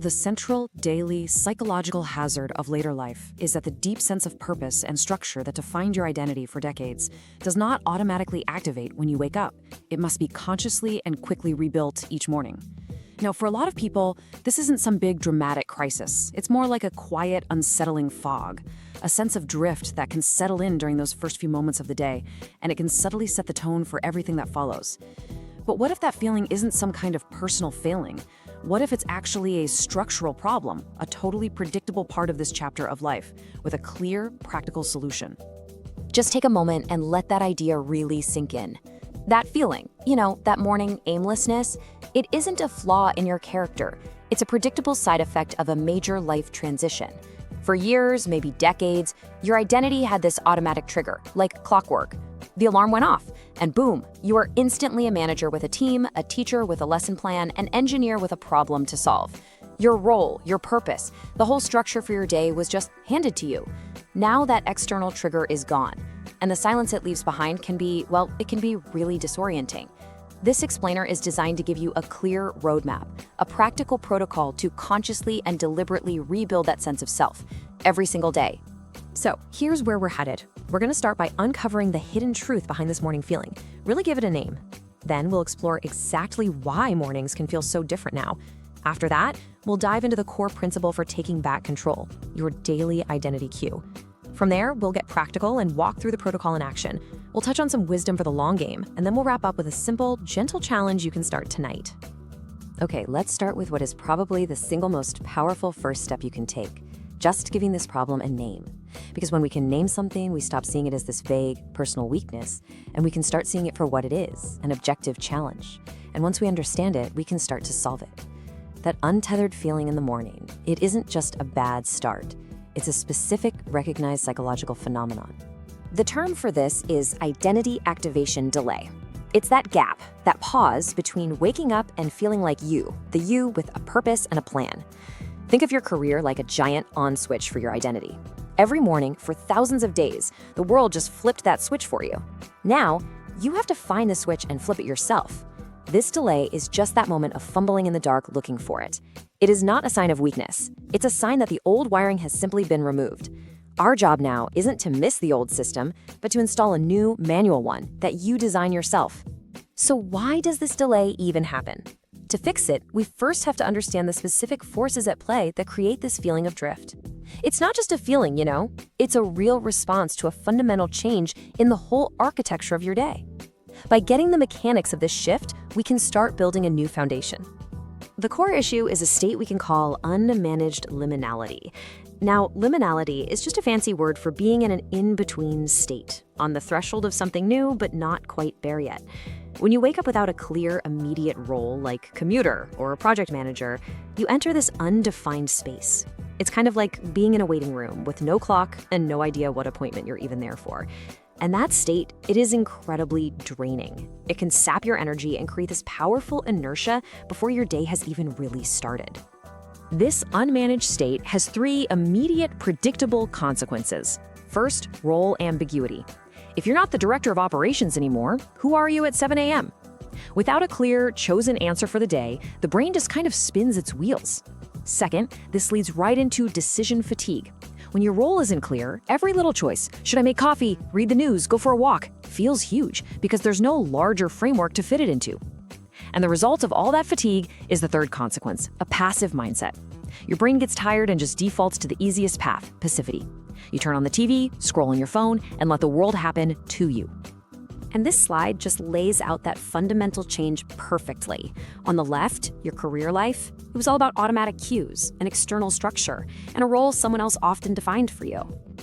The central, daily, psychological hazard of later life is that the deep sense of purpose and structure that defined your identity for decades does not automatically activate when you wake up. It must be consciously and quickly rebuilt each morning. Now, for a lot of people, this isn't some big dramatic crisis. It's more like a quiet, unsettling fog, a sense of drift that can settle in during those first few moments of the day, and it can subtly set the tone for everything that follows. But what if that feeling isn't some kind of personal failing? What if it's actually a structural problem, a totally predictable part of this chapter of life, with a clear, practical solution? Just take a moment and let that idea really sink in. That feeling, that morning aimlessness, it isn't a flaw in your character. It's a predictable side effect of a major life transition. For years, maybe decades, your identity had this automatic trigger, like clockwork. The alarm went off, and boom, you are instantly a manager with a team, a teacher with a lesson plan, an engineer with a problem to solve. Your role, your purpose, the whole structure for your day was just handed to you. Now that external trigger is gone, and the silence it leaves behind can be really disorienting. This explainer is designed to give you a clear roadmap, a practical protocol to consciously and deliberately rebuild that sense of self every single day. So here's where we're headed. We're going to start by uncovering the hidden truth behind this morning feeling. Really give it a name. Then we'll explore exactly why mornings can feel so different now. After that, we'll dive into the core principle for taking back control, your daily identity cue. From there, we'll get practical and walk through the protocol in action. We'll touch on some wisdom for the long game, and then we'll wrap up with a simple, gentle challenge you can start tonight. Okay, let's start with what is probably the single most powerful first step you can take. Just giving this problem a name. Because when we can name something, we stop seeing it as this vague, personal weakness, and we can start seeing it for what it is, an objective challenge. And once we understand it, we can start to solve it. That untethered feeling in the morning, it isn't just a bad start. It's a specific, recognized psychological phenomenon. The term for this is identity activation delay. It's that gap, that pause between waking up and feeling like you, the you with a purpose and a plan. Think of your career like a giant on switch for your identity. Every morning, for thousands of days, the world just flipped that switch for you. Now, you have to find the switch and flip it yourself. This delay is just that moment of fumbling in the dark looking for it. It is not a sign of weakness. It's a sign that the old wiring has simply been removed. Our job now isn't to miss the old system, but to install a new, manual one that you design yourself. So why does this delay even happen? To fix it, we first have to understand the specific forces at play that create this feeling of drift. It's not just a feeling, It's a real response to a fundamental change in the whole architecture of your day. By getting the mechanics of this shift, we can start building a new foundation. The core issue is a state we can call unmanaged liminality. Now, liminality is just a fancy word for being in an in-between state, on the threshold of something new but not quite there yet. When you wake up without a clear, immediate role like commuter or a project manager, you enter this undefined space. It's kind of like being in a waiting room with no clock and no idea what appointment you're even there for. And that state, it is incredibly draining. It can sap your energy and create this powerful inertia before your day has even really started. This unmanaged state has 3 immediate, predictable consequences. First, role ambiguity. If you're not the director of operations anymore, who are you at 7 a.m.? Without a clear, chosen answer for the day, the brain just kind of spins its wheels. Second, this leads right into decision fatigue. When your role isn't clear, every little choice, should I make coffee, read the news, go for a walk, feels huge because there's no larger framework to fit it into. And the result of all that fatigue is the third consequence, a passive mindset. Your brain gets tired and just defaults to the easiest path, passivity. You turn on the TV, scroll on your phone, and let the world happen to you. And this slide just lays out that fundamental change perfectly. On the left, your career life, it was all about automatic cues, an external structure, and a role someone else often defined for you.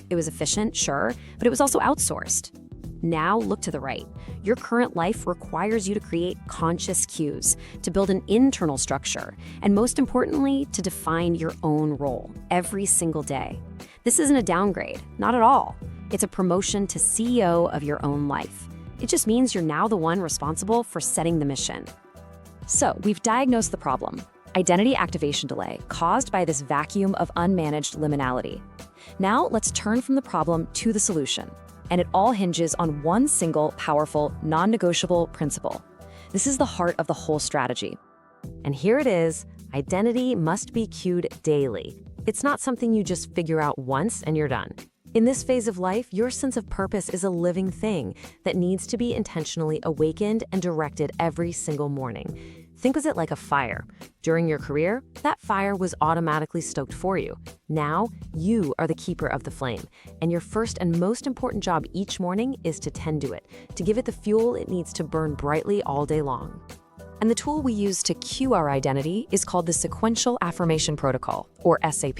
It was efficient, sure, but it was also outsourced. Now look to the right. Your current life requires you to create conscious cues, to build an internal structure, and most importantly, to define your own role every single day. This isn't a downgrade, not at all. It's a promotion to CEO of your own life. It just means you're now the one responsible for setting the mission. So we've diagnosed the problem, identity activation delay caused by this vacuum of unmanaged liminality. Now let's turn from the problem to the solution. And it all hinges on one single, powerful, non-negotiable principle. This is the heart of the whole strategy. And here it is, Identity must be cued daily. It's not something you just figure out once and you're done. In this phase of life, your sense of purpose is a living thing that needs to be intentionally awakened and directed every single morning. Think of it like a fire. During your career, that fire was automatically stoked for you. Now, you are the keeper of the flame, and your first and most important job each morning is to tend to it, to give it the fuel it needs to burn brightly all day long. And the tool we use to cue our identity is called the Sequential Affirmation Protocol, or SAP.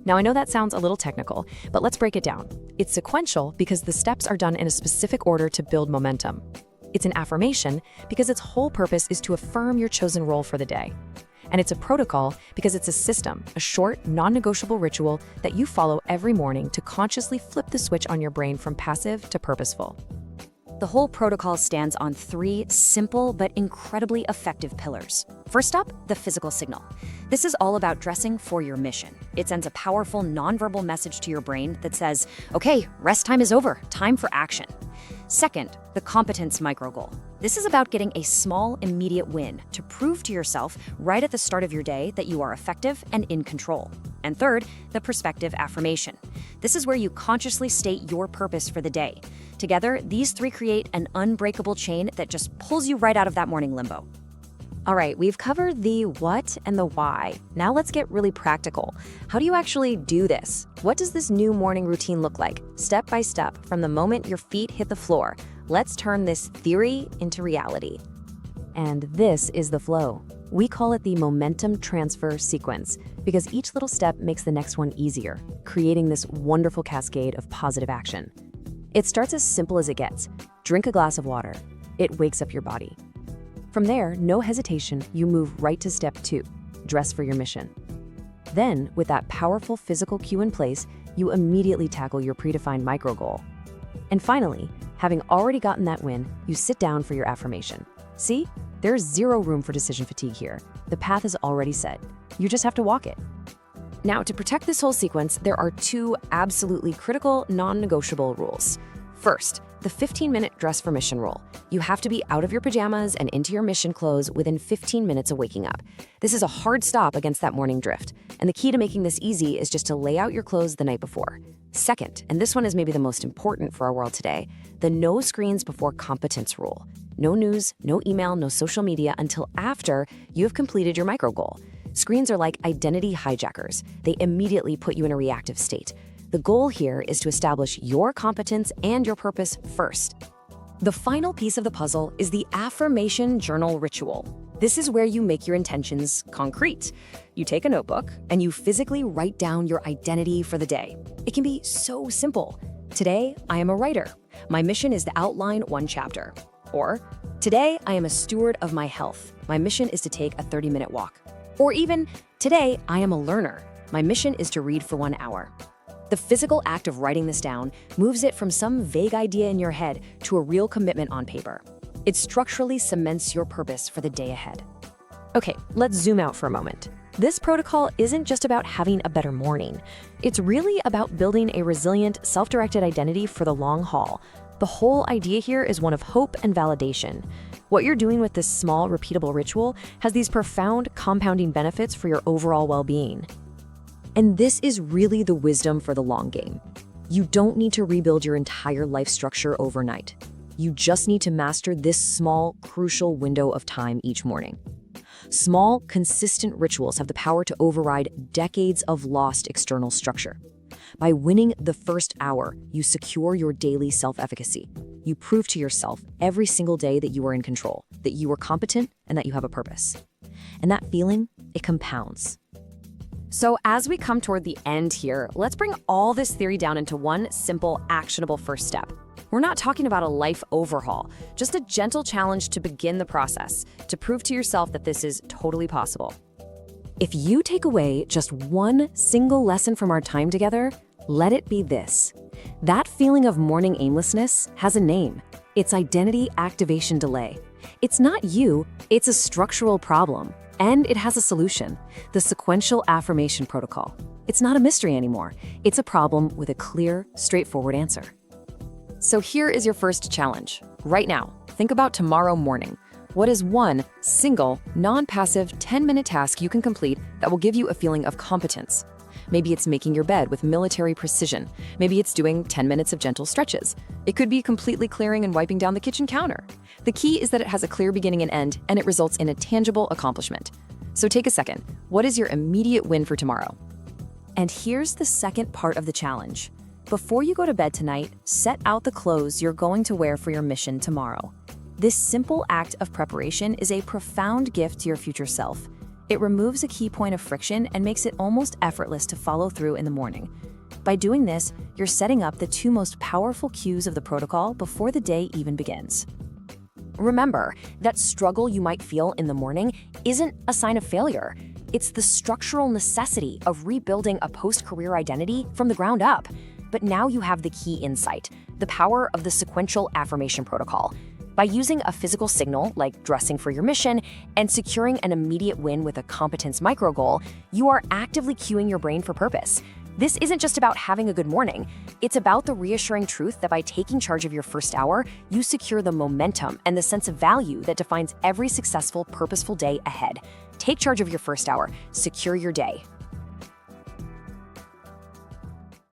Now, I know that sounds a little technical, but let's break it down. It's sequential because the steps are done in a specific order to build momentum. It's an affirmation because its whole purpose is to affirm your chosen role for the day. And it's a protocol because it's a system, a short, non-negotiable ritual that you follow every morning to consciously flip the switch on your brain from passive to purposeful. The whole protocol stands on 3 simple but incredibly effective pillars. First up, the physical signal. This is all about dressing for your mission. It sends a powerful nonverbal message to your brain that says, okay, rest time is over, time for action. Second, the Competence Micro-Goal. This is about getting a small, immediate win to prove to yourself right at the start of your day that you are effective and in control. And third, the perspective affirmation. This is where you consciously state your purpose for the day. Together, these 3 create an unbreakable chain that just pulls you right out of that morning limbo. All right, we've covered the what and the why. Now let's get really practical. How do you actually do this? What does this new morning routine look like? Step by step, from the moment your feet hit the floor. Let's turn this theory into reality. And this is the flow. We call it the momentum transfer sequence because each little step makes the next one easier, creating this wonderful cascade of positive action. It starts as simple as it gets. Drink a glass of water. It wakes up your body. From there, no hesitation, you move right to step 2, dress for your mission. Then, with that powerful physical cue in place, you immediately tackle your predefined micro-goal. And finally, having already gotten that win, you sit down for your affirmation. See? There's zero room for decision fatigue here. The path is already set. You just have to walk it. Now, to protect this whole sequence, there are 2 absolutely critical, non-negotiable rules. First, the 15-minute dress for mission rule. You have to be out of your pajamas and into your mission clothes within 15 minutes of waking up. This is a hard stop against that morning drift, and the key to making this easy is just to lay out your clothes the night before. Second, and this one is maybe the most important for our world today, the no screens before competence rule. No news, no email, no social media until after you have completed your micro-goal. Screens are like identity hijackers. They immediately put you in a reactive state. The goal here is to establish your competence and your purpose first. The final piece of the puzzle is the affirmation journal ritual. This is where you make your intentions concrete. You take a notebook and you physically write down your identity for the day. It can be so simple. Today, I am a writer. My mission is to outline 1 chapter. Or, today, I am a steward of my health. My mission is to take a 30-minute walk. Or even, today, I am a learner. My mission is to read for 1 hour. The physical act of writing this down moves it from some vague idea in your head to a real commitment on paper. It structurally cements your purpose for the day ahead. Okay, let's zoom out for a moment. This protocol isn't just about having a better morning. It's really about building a resilient, self-directed identity for the long haul. The whole idea here is one of hope and validation. What you're doing with this small, repeatable ritual has these profound, compounding benefits for your overall well-being. And this is really the wisdom for the long game. You don't need to rebuild your entire life structure overnight. You just need to master this small, crucial window of time each morning. Small, consistent rituals have the power to override decades of lost external structure. By winning the first hour, you secure your daily self-efficacy. You prove to yourself every single day that you are in control, that you are competent, and that you have a purpose. And that feeling, it compounds. So as we come toward the end here, let's bring all this theory down into one simple, actionable first step. We're not talking about a life overhaul, just a gentle challenge to begin the process, to prove to yourself that this is totally possible. If you take away just one single lesson from our time together, let it be this. That feeling of morning aimlessness has a name. It's identity activation delay. It's not you, it's a structural problem. And it has a solution, the Sequential Affirmation Protocol. It's not a mystery anymore. It's a problem with a clear, straightforward answer. So here is your first challenge. Right now, think about tomorrow morning. What is one single, non-passive 10-minute task you can complete that will give you a feeling of competence? Maybe it's making your bed with military precision. Maybe it's doing 10 minutes of gentle stretches. It could be completely clearing and wiping down the kitchen counter. The key is that it has a clear beginning and end, and it results in a tangible accomplishment. So take a second. What is your immediate win for tomorrow? And here's the second part of the challenge. Before you go to bed tonight, set out the clothes you're going to wear for your mission tomorrow. This simple act of preparation is a profound gift to your future self. It removes a key point of friction and makes it almost effortless to follow through in the morning. By doing this, you're setting up the two most powerful cues of the protocol before the day even begins. Remember, that struggle you might feel in the morning isn't a sign of failure. It's the structural necessity of rebuilding a post-career identity from the ground up. But now you have the key insight, the power of the Sequential Affirmation Protocol. By using a physical signal, like dressing for your mission, and securing an immediate win with a Competence Micro-Goal, you are actively cueing your brain for purpose. This isn't just about having a good morning. It's about the reassuring truth that by taking charge of your first hour, you secure the momentum and the sense of value that defines every successful, purposeful day ahead. Take charge of your first hour. Secure your day.